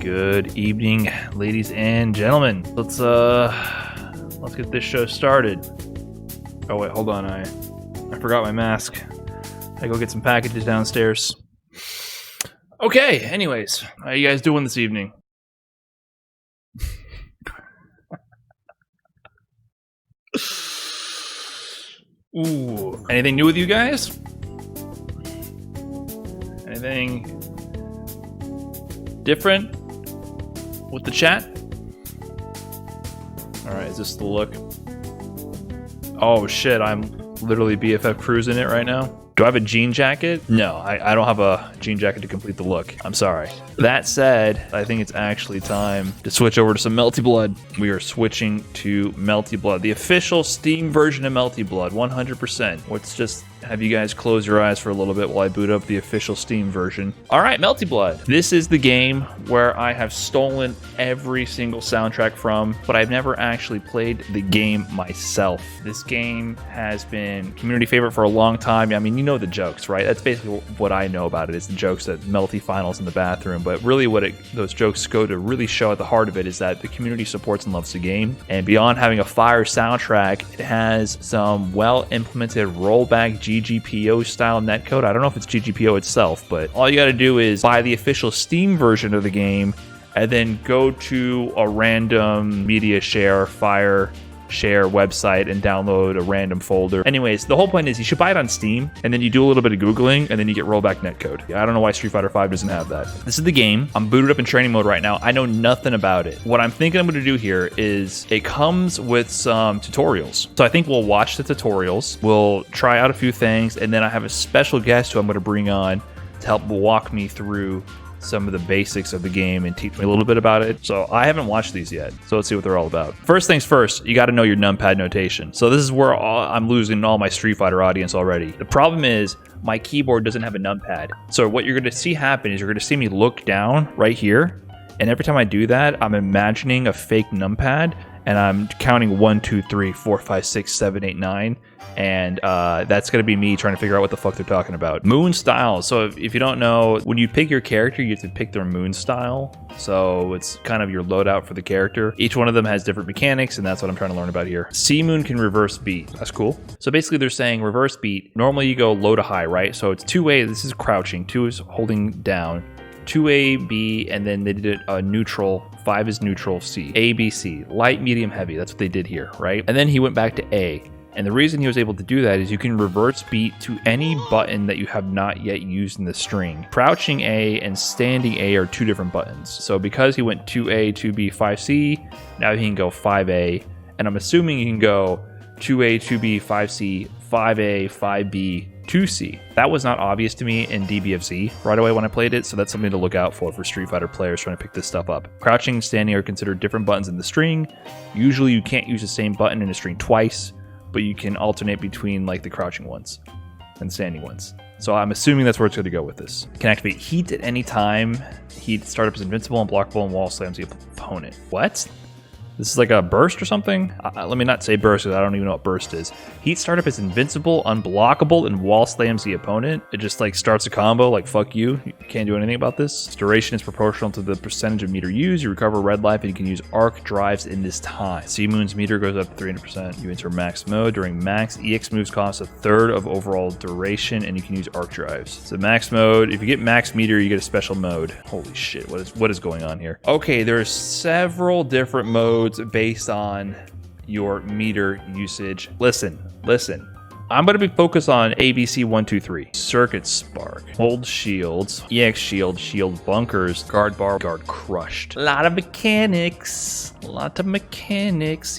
Good evening, ladies and gentlemen. Let's get this show started. Oh wait, hold on. I forgot my mask. I go get some packages downstairs. Okay, anyways, how you guys doing this evening? Ooh, anything new with you guys? Anything different with the chat? Alright, is this the look? Oh shit, I'm literally BFF cruising it right now. Do I have a jean jacket? No, I don't have a jean jacket to complete the look. I'm sorry. That said, I think it's actually time to switch over to some Melty Blood. We are switching to Melty Blood, the official Steam version of Melty Blood, 100%. Let's just have you guys close your eyes for a little bit while I boot up the official Steam version. All right, Melty Blood. This is the game where I have stolen every single soundtrack from, but I've never actually played the game myself. This game has been community favorite for a long time. I mean, you know the jokes, right? That's basically what I know about it, is the jokes that Melty finals in the bathroom. But really those jokes go to really show at the heart of it is that the community supports and loves the game. And beyond having a fire soundtrack, it has some well-implemented rollback GGPO style netcode. I don't know if it's GGPO itself, but all you got to do is buy the official Steam version of the game and then go to a random media share, fire share website and download a random folder. Anyways, the whole point is you should buy it on Steam, and then you do a little bit of Googling, and then you get rollback netcode. I don't know why Street Fighter V doesn't have that. This is the game. I'm booted up in training mode right now. I know nothing about it. What I'm thinking I'm going to do here is it comes with some tutorials. So I think we'll watch the tutorials. We'll try out a few things, and then I have a special guest who I'm going to bring on to help walk me through some of the basics of the game and teach me a little bit about it. So I haven't watched these yet, so let's see what they're all about. First things first, you got to know your numpad notation. So this is where I'm losing all my Street Fighter audience already. The problem is my keyboard doesn't have a numpad. So what you're going to see happen is you're going to see me look down right here, and every time I do that, I'm imagining a fake numpad, and I'm counting 1, 2, 3, 4, 5, 6, 7, 8, 9. And that's going to be me trying to figure out what the fuck they're talking about. Moon style. So if you don't know, when you pick your character, you have to pick their moon style. So it's kind of your loadout for the character. Each one of them has different mechanics, and that's what I'm trying to learn about here. C moon can reverse beat. That's cool. So basically they're saying reverse beat. Normally you go low to high, right? So it's 2A. This is crouching. 2 is holding down. 2A, B, and then they did a neutral. 5 is neutral, C. A, B, C. Light, medium, heavy. That's what they did here, right? And then he went back to A. And the reason he was able to do that is you can reverse beat to any button that you have not yet used in the string. Crouching A and standing A are two different buttons. So because he went 2A, 2B, 5C, now he can go 5A. And I'm assuming he can go 2A, 2B, 5C, 5A, 5B, 2C. That was not obvious to me in DBFZ right away when I played it, so that's something to look out for Street Fighter players trying to pick this stuff up. Crouching and standing are considered different buttons in the string. Usually you can't use the same button in a string twice, but you can alternate between like the crouching ones and standing ones. So I'm assuming that's where it's going to go with this. Can activate heat at any time. Heat startup is invincible, unblockable, and wall slams the opponent. What? This is like a burst or something? Let me not say burst because I don't even know what burst is. Heat startup is invincible, unblockable, and wall slams the opponent. It just like starts a combo like fuck you. You can't do anything about this. Its duration is proportional to the percentage of meter used. You recover red life and you can use arc drives in this time. C Moon's meter goes up to 300%. You enter max mode. During max, EX moves cost a third of overall duration and you can use arc drives. So max mode, if you get max meter, you get a special mode. Holy shit, what is going on here? Okay, there's several different modes based on your meter usage. Listen. I'm going to be focused on ABC 1, 2, 3. Circuit spark, hold shields, EX shield bunkers, guard bar, guard crushed. A lot of mechanics.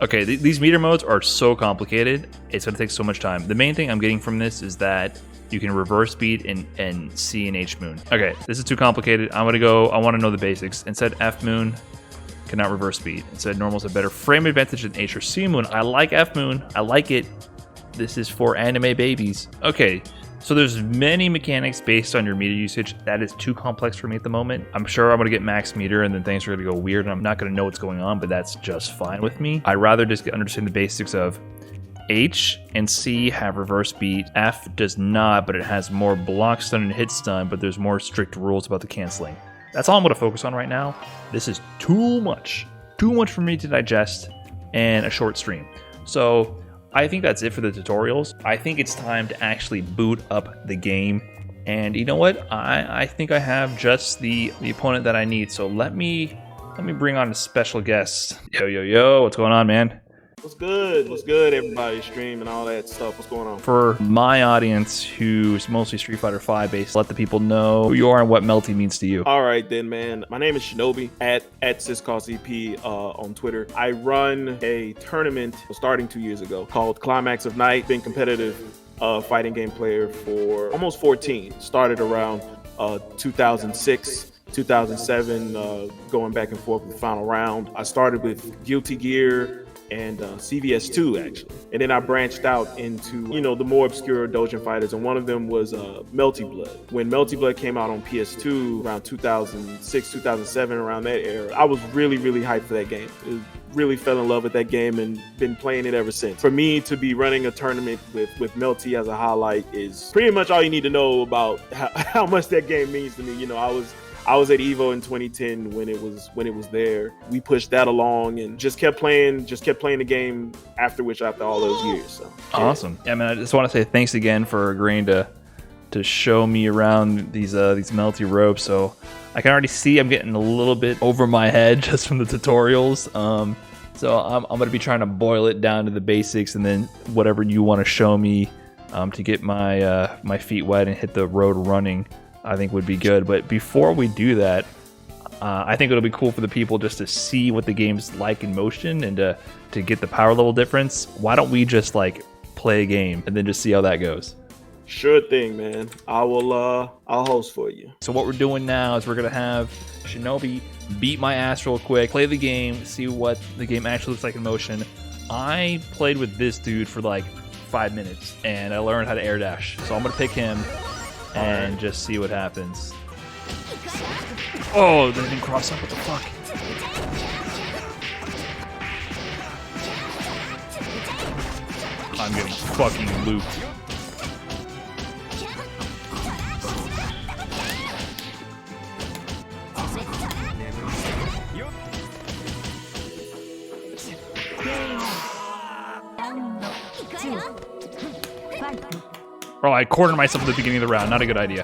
Okay, these meter modes are so complicated. It's going to take so much time. The main thing I'm getting from this is that you can reverse beat in C and H moon. Okay, this is too complicated. I want to know the basics. Instead, F moon cannot reverse beat. Instead, normal's a better frame advantage than H or C moon. I like F moon. I like it. This is for anime babies. Okay, so there's many mechanics based on your meter usage. That is too complex for me at the moment. I'm sure I'm going to get max meter and then things are going to go weird and I'm not going to know what's going on, but that's just fine with me. I'd rather just understand the basics of H and C have reverse beat. F does not, but it has more block stun and hit stun, but there's more strict rules about the canceling. That's all I'm going to focus on right now. This is too much for me to digest in a short stream. So I think that's it for the tutorials. I think it's time to actually boot up the game. And you know what? I think I have just the opponent that I need. So let me bring on a special guest. Yo, what's going on, man? What's good? What's good, everybody? Stream and all that stuff. What's going on? For my audience, who's mostly Street Fighter V based, let the people know who you are and what Melty means to you. All right, then, man. My name is Shinobi at SysCallsEP on Twitter. I run a tournament starting 2 years ago called Climax of Night. Been competitive fighting game player for almost 14. Started around 2006. 2007, going back and forth with the final round. I started with Guilty Gear and CVS2 actually, and then I branched out into the more obscure Dojin fighters, and one of them was Melty Blood. When Melty Blood came out on PS2 around 2006, 2007, around that era, I was really hyped for that game. Really fell in love with that game and been playing it ever since. For me to be running a tournament with Melty as a highlight is pretty much all you need to know about how much that game means to me. I was at Evo in 2010 when it was there. We pushed that along and just kept playing the game after all those years. So yeah. Awesome. Yeah, man, I just want to say thanks again for agreeing to show me around these Melty ropes. So I can already see I'm getting a little bit over my head just from the tutorials. So I'm going to be trying to boil it down to the basics, and then whatever you want to show me to get my feet wet and hit the road running, I think would be good. But before we do that, I think it'll be cool for the people just to see what the game's like in motion and to get the power level difference. Why don't we just like play a game and then just see how that goes? Sure thing, man. I'll host for you. So what we're doing now is we're gonna have Shinobi beat my ass real quick, play the game, see what the game actually looks like in motion. I played with this dude for like 5 minutes and I learned how to air dash. So I'm gonna pick him and just see what happens. Oh, they didn't cross up. What the fuck? I'm getting fucking looped. Oh, I cornered myself at the beginning of the round. Not a good idea.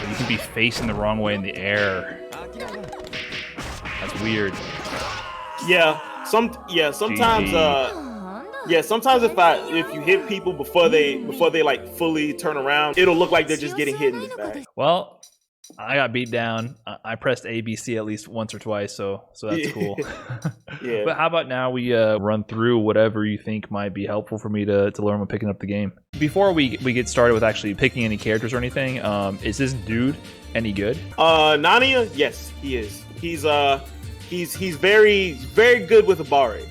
You can be facing the wrong way in the air. That's weird. Sometimes if you hit people before they like fully turn around, it'll look like they're just getting hit in the back. Well, I got beat down. I pressed ABC at least once or twice, so that's cool. Yeah. But how about now we run through whatever you think might be helpful for me to learn when picking up the game. Before we get started with actually picking any characters or anything, is this dude any good? Nania, yes, he is. He's very good with Abare.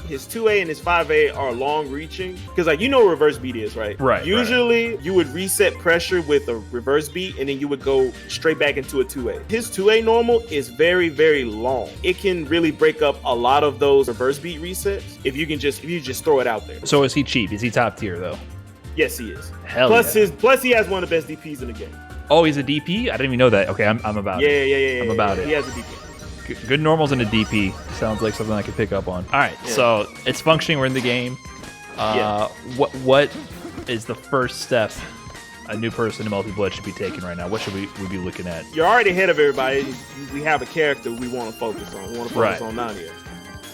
His 2A and his 5A are long reaching because reverse beat is, right? Right. Usually you would reset pressure with a reverse beat and then you would go straight back into a 2A. His 2A normal is very long. It can really break up a lot of those reverse beat resets if you just throw it out there. So is he cheap? Is he top tier though? Yes, he is. Hell plus yeah. Plus he has one of the best DPs in the game. Oh, he's a DP? I didn't even know that. Okay, I'm about it. Yeah. I'm about it. He has a DP. Good normals and a DP sounds like something I could pick up on. All right, So it's functioning. We're in the game. What is the first step a new person in Melty Blood should be taking right now? What should we be looking at? You're already ahead of everybody. We have a character we want to focus on. We want to focus on Nania.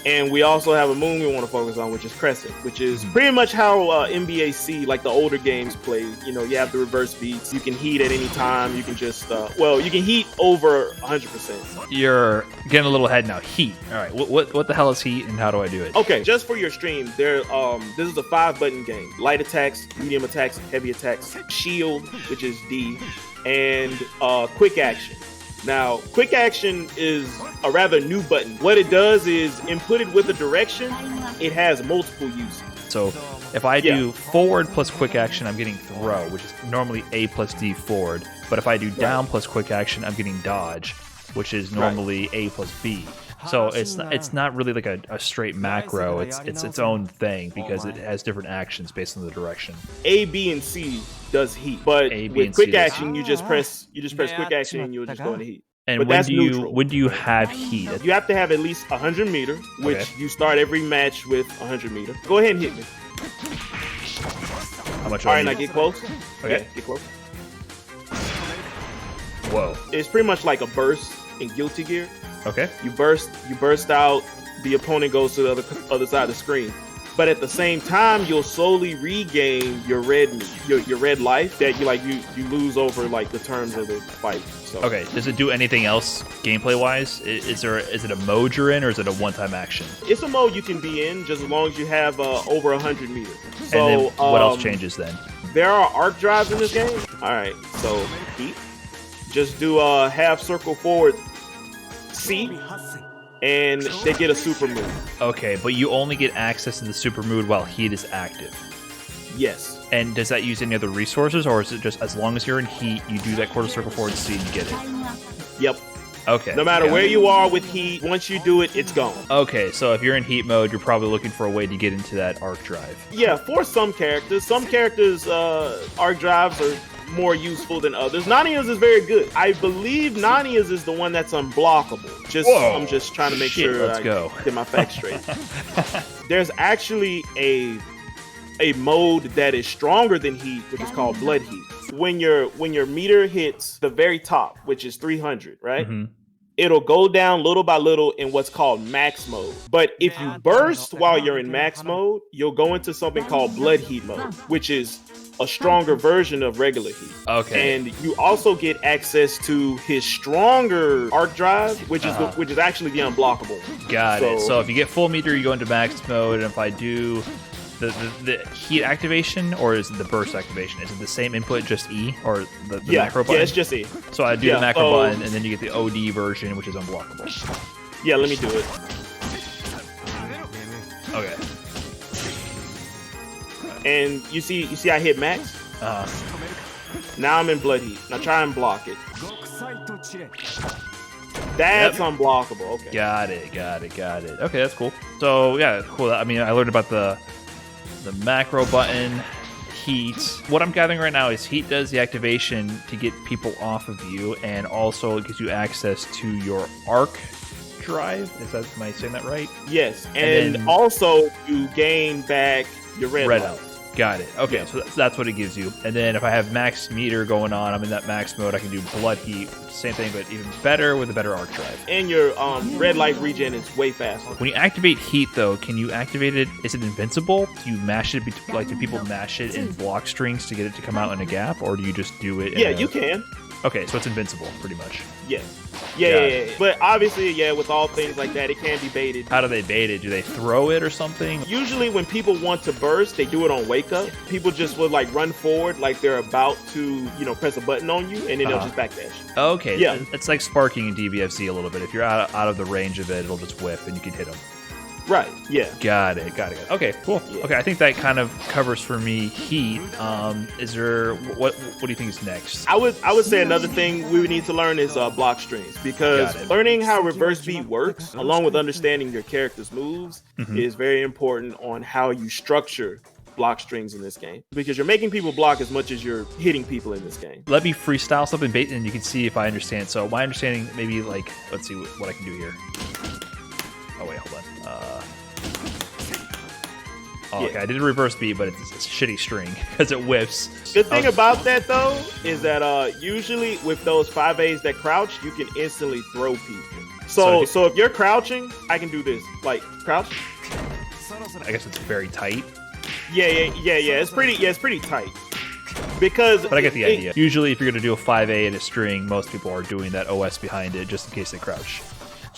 And we also have a moon we want to focus on, which is Crescent, which is pretty much how NBAC, like the older games, play. You have the reverse beats. You can heat at any time. You can just, you can heat over 100%. You're getting a little ahead now. Heat. All right. What the hell is heat, and how do I do it? Okay, just for your stream, this is a 5-button game. Light attacks, medium attacks, heavy attacks, shield, which is D, and quick action. Now, quick action is a rather new button. What it does is input it with a direction. It has multiple uses. So if I do forward plus quick action, I'm getting throw, which is normally A plus D forward. But if I do down plus quick action, I'm getting dodge, which is normally A plus B. So it's not really like a straight macro. It's its own thing because it has different actions based on the direction. A, B, and C does heat, but with quick action, you just press quick action and you'll just go into heat. And but when do you have heat? You have to have at least 100 meter, which you start every match with 100 meter. Go ahead and hit me. How much? All right, now get close. Okay, get close. Whoa. It's pretty much like a burst in Guilty Gear. Okay. You burst out, the opponent goes to the other side of the screen. But at the same time, you'll slowly regain your red life that you lose over like the terms of the fight. So. Okay. Does it do anything else gameplay wise? Is it a mode you're in, or is it a one-time action? It's a mode you can be in just as long as you have over 100 meters. So and then what else changes then? There are arc drives in this game. All right. So heat. Just do a half circle forward C, and they get a super move. Okay, but you only get access to the super move while heat is active. Yes. And does that use any other resources, or is it just as long as you're in heat, you do that quarter circle forward C and you get it? Yep. Okay. No matter where you are with heat, once you do it, it's gone. Okay, so if you're in heat mode, you're probably looking for a way to get into that arc drive. Yeah, for some characters. Some characters' arc drives are more useful than others. Nania's is very good. I believe Nania's is the one that's unblockable. I'm just trying to make sure I get my facts straight. There's actually a mode that is stronger than heat, which is called blood heat. When your meter hits the very top, which is 300, right? Mm-hmm. It'll go down little by little in what's called max mode. But if you burst while you're in max mode, you'll go into something called blood heat mode, which is a stronger version of regular heat. Okay. And you also get access to his stronger arc drive, which is actually the unblockable one. Got it. So if you get full meter, you go into max mode, and if I do the heat activation, or is it the burst activation? Is it the same input, just E, or the macro button? Yeah, it's just E. So I do the macro button, and then you get the OD version, which is unblockable. Yeah, let me do it. Okay. And you see I hit max? Now I'm in blood heat. Now try and block it. That's unblockable. Okay. Got it. Okay, that's cool. So yeah, cool. I mean, I learned about the macro button, heat. What I'm gathering right now is heat does the activation to get people off of you, and also it gives you access to your arc drive. Am I saying that right? Yes, and then also you gain back your red out. Got it. Okay, yeah. So that's what it gives you. And then if I have max meter going on, I'm in that max mode, I can do blood heat. Same thing, but even better with a better arc drive. And your red light regen is way faster. When you activate heat, though, can you activate it? Is it invincible? Do you mash it? Do people mash it in block strings to get it to come out in a gap, or do you just do it? You can. Okay, so it's invincible, pretty much. Yeah. But obviously, with all things like that, it can be baited. How do they bait it? Do they throw it or something? Usually when people want to burst, they do it on wake up. People just would run forward like they're about to, press a button on you, and then they'll just backdash. Okay. Yeah. It's like sparking in DBFZ a little bit. If you're out of the range of it, it'll just whip and you can hit them. Right, yeah. Got it. Okay, cool. Yeah. Okay, I think that kind of covers for me heat. Is there what do you think is next? I would say another thing we would need to learn is block strings, because learning how reverse beat works, along with understanding your character's moves, is very important on how you structure block strings in this game, because you're making people block as much as you're hitting people in this game. Let me freestyle something, and you can see if I understand. So my understanding, maybe let's see what I can do here. Oh wait, hold on. Okay, I did a reverse beat, but it's a shitty string because it whiffs. Good thing about that, though, is that usually with those 5As that crouch, you can instantly throw people. So if you're crouching, I can do this. Crouch. I guess it's very tight. Yeah. It's pretty tight. But I get the idea. Usually, if you're going to do a 5A in a string, most people are doing that OS behind it just in case they crouch.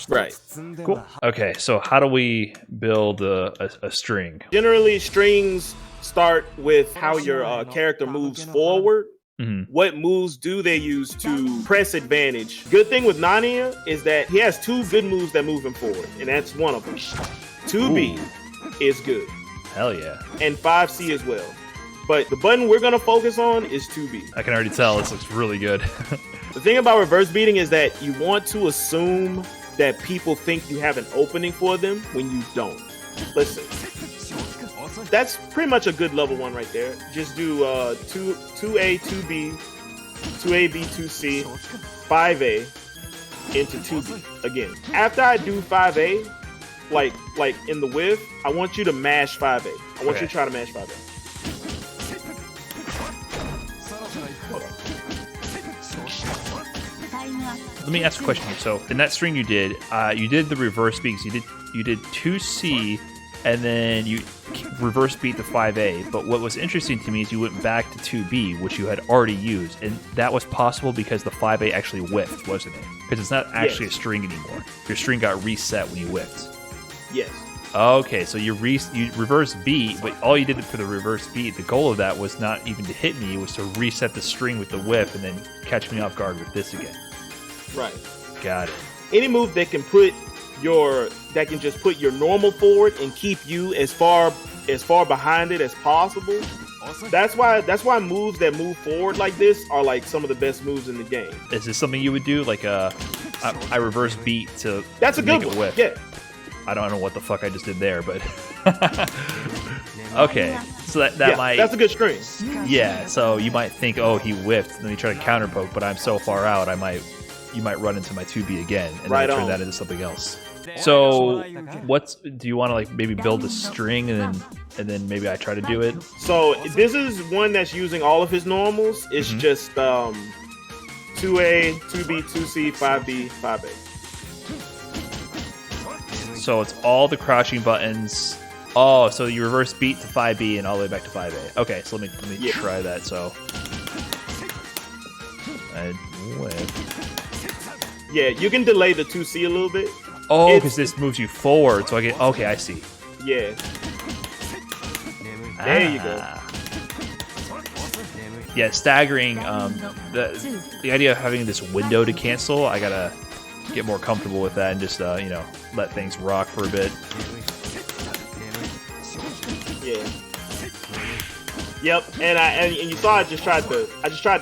Right. Cool. Okay, so how do we build a string? Generally, strings start with how your character moves forward. Mm-hmm. What moves do they use to press advantage? Good thing with Nania is that he has two good moves that move him forward, and that's one of them. 2B is good. Hell yeah. And 5C as well. But the button we're gonna focus on is 2B. I can already tell this looks really good. The thing about reverse beating is that you want to assume that people think you have an opening for them when you don't. Listen, that's pretty much a good level 1 right there. Just do 2A, 2B, 2AB, 2C, 5A into 2B again. After I do 5A, like in the width, I want you to mash 5A. I want you to try to mash 5A. Let me ask a question here. So in that string you did the reverse beat. So you did 2C, and then you reverse beat the 5A. But what was interesting to me is you went back to 2B, which you had already used, and that was possible because the 5A actually whiffed, wasn't it? Because it's not actually a string anymore. Your string got reset when you whiffed. Yes. Okay, so you reverse beat, but all you did for the reverse beat, the goal of that was not even to hit me, it was to reset the string with the whiff and then catch me off guard with this again. Right. Got it. Any move that can just put your normal forward and keep you as far behind it as possible. Awesome. That's why moves that move forward like this are like some of the best moves in the game. Is this something you would do? Like I reverse beat to That's a good make one. It whiff. Yeah. I don't know what the fuck I just did there, but okay. So that might. That's a good string. Yeah. So you might think, oh, he whiffed, and then you try to counter poke, but I'm so far out, you might run into my 2B again, and then turn that into something else. So do you want to like maybe build a string and then maybe I try to do it? So this is one that's using all of his normals. It's just 2A, 2B, 2C, 5B, 5A. So it's all the crouching buttons. Oh, so you reverse beat to 5B and all the way back to 5A. Okay, so let me try that. So yeah, you can delay the 2C a little bit. Oh, because this moves you forward, so I get. Okay, I see. Yeah. There you go. Yeah, staggering. The idea of having this window to cancel, I gotta get more comfortable with that and just let things rock for a bit. Yeah. Yep. And you saw I just tried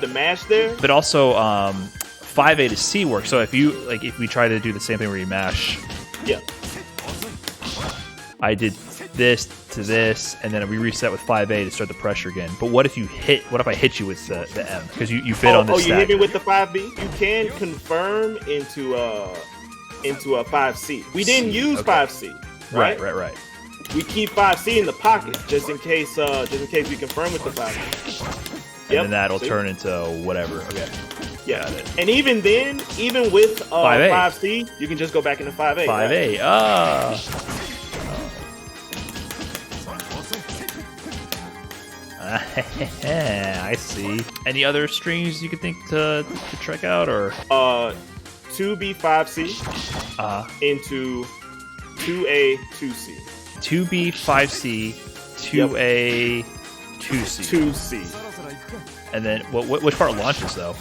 to mash there. But also 5A to C works. So if we try to do the same thing where you mash. Yeah. I did this to this, and then we reset with 5A to start the pressure again. But what if I hit you with the M? Because you fit on this stack. You hit me with the 5B? You can confirm into a 5C. We didn't use 5C. Right? Right. We keep 5C in the pocket just in case we confirm with the 5B. And then that'll turn into whatever. Okay. Yeah. Got it. And even then, even with 5A. 5C, you can just go back into 5A. 5A. Right? I see. Any other strings you could think to check out, or 2B 5C into 2A 2C. 2B 5C 2A 2C. 2C. And then which part launches though?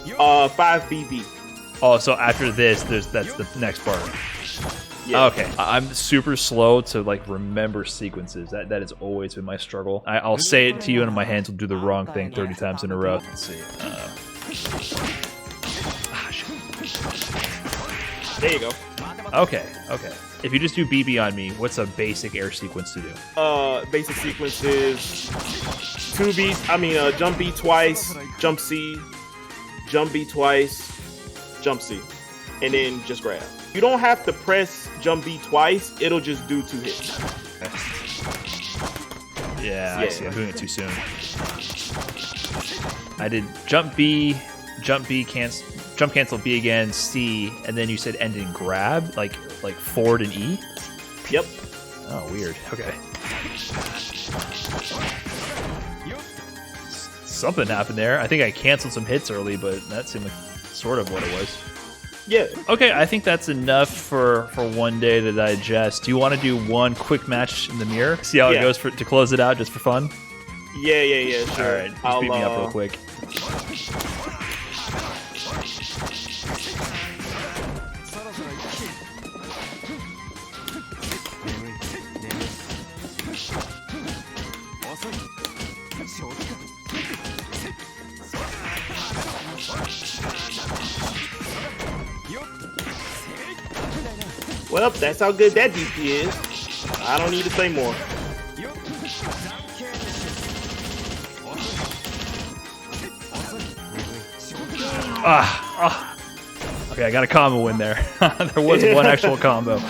5BB. Oh, so after this, that's the next part. Yeah. Okay, I'm super slow to like remember sequences. That has always been my struggle. I'll say it to you, and my hands will do the wrong thing 30 times in a row. Let's see. There you go. Okay. If you just do BB on me, what's a basic air sequence to do? Basic sequence is jump B twice, jump C, jump B twice, jump C, and then just grab. You don't have to press jump B twice, it'll just do 2 hits. Yeah, I see. I'm doing it too soon. I did jump B, cancel B again, C, and then you said end in grab, like forward and E? Yep. Oh, weird. Okay. Something happened there. I think I canceled some hits early, but that seemed like sort of what it was. Yeah. Okay, I think that's enough for one day to digest. Do you want to do one quick match in the mirror? See how it goes to close it out just for fun? Yeah, sure. All right, just beat me up real quick. Well, that's how good that DP is. I don't need to say more. Okay, I got a combo in there. There was one actual combo.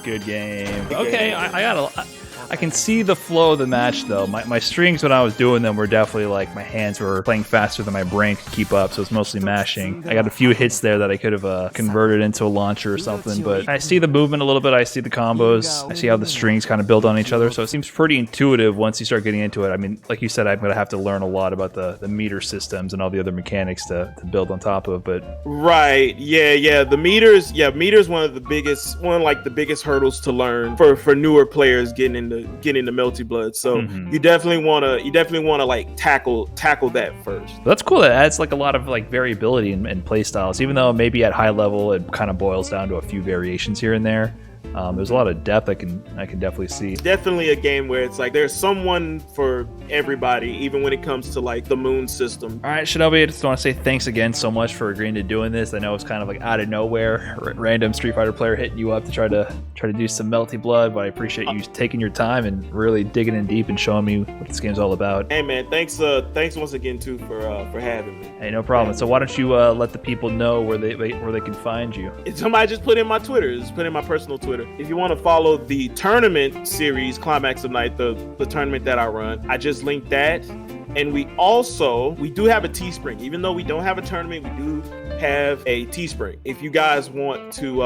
Good game. Okay, I can see the flow of the match though. My strings when I was doing them were definitely like my hands were playing faster than my brain could keep up, so it's mostly mashing. I got a few hits there that I could have converted into a launcher or something, but I see the movement a little bit. I see the combos. I see how the strings kind of build on each other, so it seems pretty intuitive once you start getting into it. I mean, like you said, I'm gonna have to learn a lot about the meter systems and all the other mechanics to build on top of. But right, yeah, the meters, one of the biggest hurdles to learn for newer players getting into Melty Blood. So you definitely wanna like tackle that first. That's cool. That adds like a lot of like variability in play styles, even though maybe at high level it kind of boils down to a few variations here and there. There's a lot of depth I can definitely see. Definitely a game where it's like there's someone for everybody, even when it comes to like the moon system. All right, Shinobi, I just want to say thanks again so much for agreeing to doing this. I know it's kind of like out of nowhere, random Street Fighter player hitting you up to try to do some Melty Blood, but I appreciate you taking your time and really digging in deep and showing me what this game's all about. Hey man, thanks once again too for having me. Hey, no problem. So why don't you let the people know where they can find you? Somebody just put in my Twitter. Just put in my personal Twitter. If you want to follow the tournament series, Climax of Night, the tournament that I run, I just linked that. And we do have a Teespring. Even though we don't have a tournament, we do have a Teespring. If you guys want to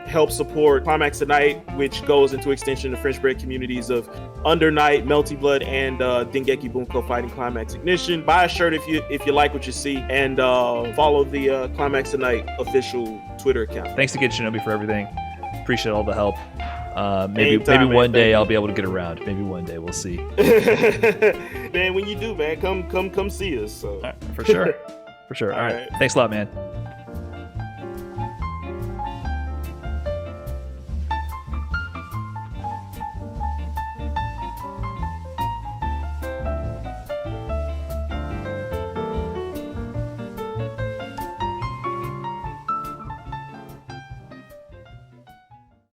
help support Climax of Night, which goes into extension of French bread communities of Under Night, Melty Blood, and Dengeki Bunko Fighting Climax Ignition, buy a shirt if you like what you see, and follow the Climax of Night official Twitter account. Thanks again, Shinobi, for everything. Appreciate all the help. Maybe one day I'll be able to get around. Maybe one day, we'll see. Man, when you do, man, come see us. So. All right, for sure. For sure. All right. Thanks a lot, man.